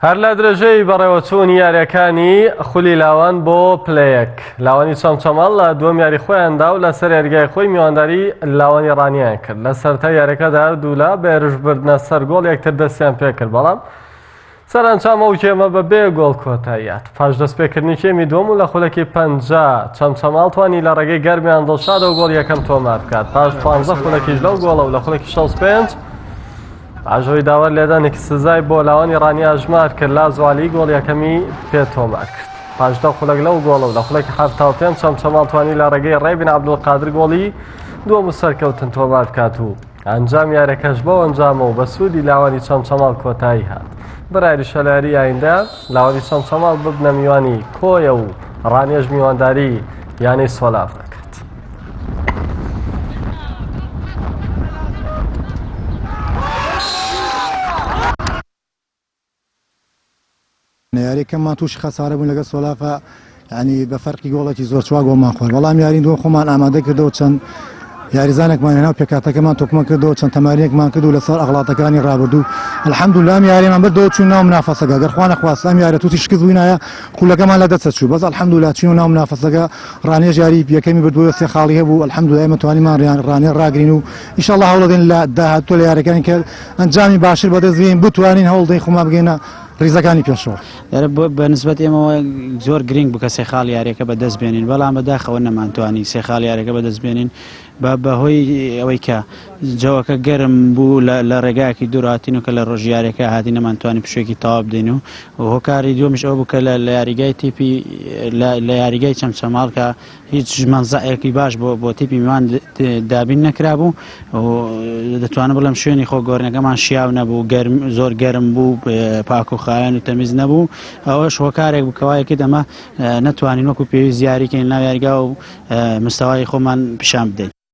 هەر لە درێژەی بەڕێوەچوونی یاریەکانی خولی لاوان بۆ پلەیەک لاوانی چەمچەماڵ لە دووەم یاری خۆیاندا و لەسەر یاریگای خۆی میوانداری لاوانی ڕانیان کرد. لە سەرەتای یاریەکەدا هەردوولا بە هێرشبردنە سەر گۆڵ یەکتر دەستیان پێ کرد، بەڵام سەرانجام ئەو گێمە بە بێ گۆڵ کۆتاییات. پاش دەستپێکردنی کێمی دووەم و لە خولەکی 50 چەمچەماڵ توانی لە ڕێگەی گەرمیان دڵشادە و گۆڵ یەکەم تۆمار بکات. پاش 15 خولەکیش لەو گۆڵە و لە خولەکی 65 پاشەوەی داوەر لێدانێکی سزای بۆ لاوانی ڕانی ئاژمار کرد، لا زوالی گۆڵ یەکەمی پێ تۆمار کرد. پاش 10 خولەک لەو گۆڵە و لە خولەکی 75 چەمچەماڵ توانی لە ڕێگەی ڕێبن عەبدولقادر گۆڵی دووەم و سەرکەوتن تۆمار بکات و ئەنجام یاریەکەش بەو ئەنجامە و بە سوودی لاوانی چەمچەماڵ کۆتایی هات. بەرای شەلاری ئایندە لاوانی چەمچەماڵ ببنە میوانی کۆیە و ڕانیەش میوانداری یانەی سۆلاف دەکات. یاریەکەممان تووشی خەسارە بوون لەگەڵ سۆلافە، ینی بە فەرقی گۆڵێکی زۆر چوار گۆڵمان خوارد، بەڵام یارین دووە خۆمان ئامادە کردەوە، چەند یاریزانێکمان هێنا و پێکاتەکەمان تۆکمە کردەوە، چەند تەمارینێکمان کردو لەسەر ئەغڵاتەکانی ڕابردوو. الحەمدولیلا ئەم یاریمان بردەوە چوین ناو منافەسەکە، گەر خوا نەخواست ئەم یارە تووشی شکست بووینایە خولەکەمان لە دەستە چوو، بەس الحەمدولیلا چوین ناو منافەسەکە. ڕانیەش یاری یەکەمی بردووە، سێ خاڵی هەبوو، الحەمدولیلا ئێمە توانیمان ڕانیە ڕاگرین و ئینشاءڵڵا هەوڵەدەین لە داهاتوو لە یاریەکانی کە ئەنجامی باشتر بەدەست بێنین، بتوانین هەوڵدەین خۆمان بگەینە ریزەکانی پێشەوە. بەنسبەت ئێمەوە زۆر گرنگ بکە سێ خاڵ یاریەکە بەدەست بێنین، بەڵام بەداخەوە نەمانتوانی سێ خاڵ یاریەکە بەدەست بێنین بەهۆی ئەوەی کە جەوەکە گەرم بوو لە ڕێگایەکی دوورهاتین و کە لە ڕۆژیارەکە هاتی نەمانتوانی پشوێکی تەواو بدەین و هۆکاری دووەمیش ئەوە بوو کە لە یاریگای تیپی لە یاریگای چەمچەماڵ کە هیچ مەنزەعێکی باش بۆ تیپی میوان دابین نەکرابوو و دەتوانم بڵێم شوێنی خۆگۆڕینەکەمان شیاو نەبوو، زۆر گەرم بوو، پاک و خاوێن و تەمیز نەبوو. ئەوەش هۆکارێک بوو کەوایەکی دەمە نەتوانین وەکو پێویست یاریکەین ناو یاریگا و مستەوای خۆمان پیشان بدەین.